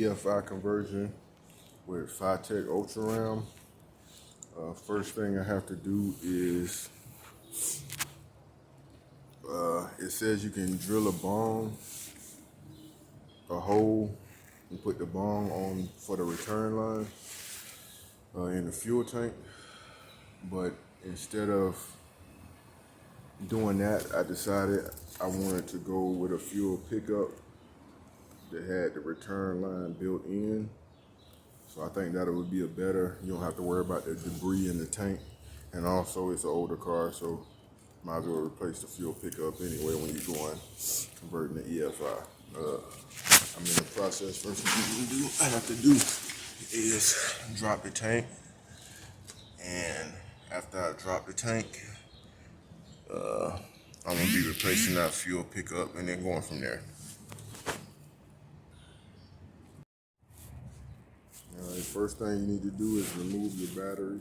EFI conversion with fitech Ultra RAM. First thing I have to do is, it says you can drill a hole, and put the bong on for the return line in the fuel tank. But instead of doing that, I decided I wanted to go with a fuel pickup that had the return line built in. So I think that it would be you don't have to worry about the debris in the tank. And also it's an older car, so might as well replace the fuel pickup anyway when you're going converting to EFI. I'm in the process. First thing I have to do is drop the tank. And after I drop the tank, I'm gonna be replacing that fuel pickup and then going from there. Alright, first thing you need to do is remove your battery.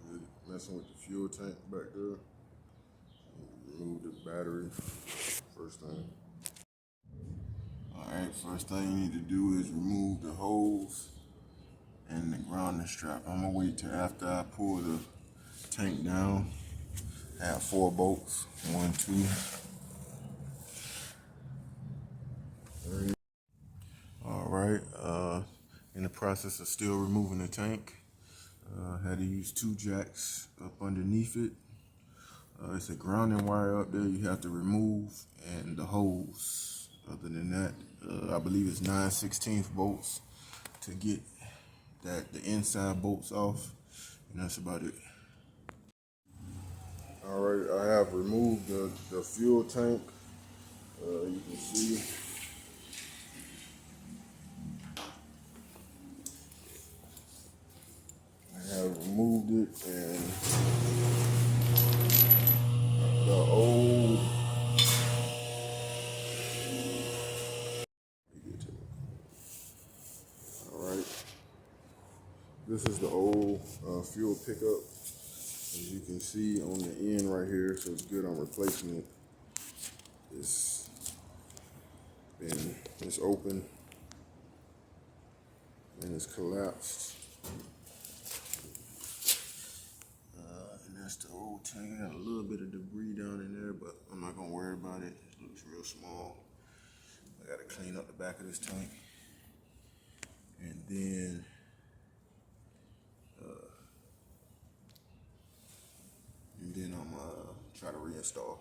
You're messing with the fuel tank back there. Remove the battery. First thing. Alright, first thing you need to do is remove the hose and the grounding strap. I'm gonna wait till after I pull the tank down. I have 4 bolts. 1, 2, 3. Alright, in the process of still removing the tank, had to use 2 jacks up underneath it. It's a grounding wire up there you have to remove, and the hose. Other than that, I believe it's 9/16 bolts to get the inside bolts off, and that's about it. Alright, I have removed the fuel tank. You can see I have removed it, and the old this is the old fuel pickup. As you can see on the end right here, so it's good on replacing it. It's open and it's collapsed. And that's the old tank. I got a little bit of debris down in there, but I'm not gonna worry about it. It looks real small. I gotta clean up the back of this tank. And then I'm gonna try to reinstall.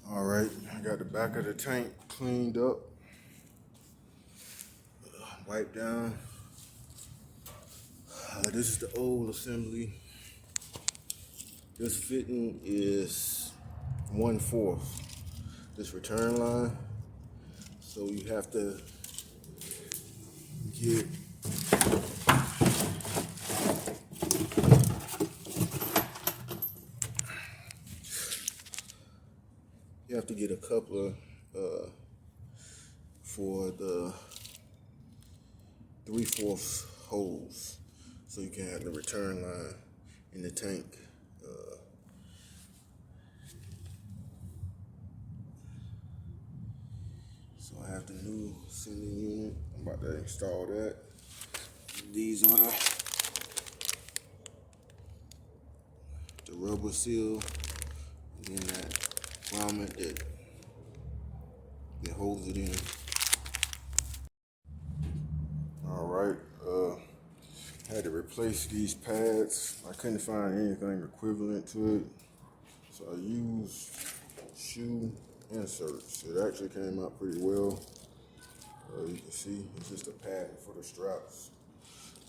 All right, I got the back of the tank cleaned up, wiped down. This is the old assembly. This fitting is 1/4 this return line. So you have to get a coupler for the 3/4 holes, so you can have the return line in the tank. So I have the new sending unit. I'm about to install that. These are the rubber seal, and then that grommet that holds it in. All right, had to replace these pads. I couldn't find anything equivalent to it, so I used shoe inserts. It actually came out pretty well. You can see it's just a pad for the straps.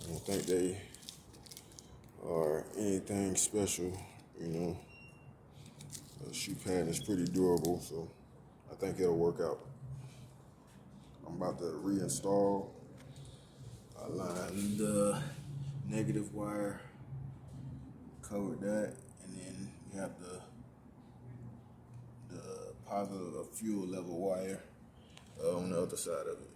I don't think they are anything special, you know. The shoe pad is pretty durable, so I think it'll work out. I'm about to reinstall. I lined the negative wire, covered that, and then you have the positive fuel level wire on the other side of it.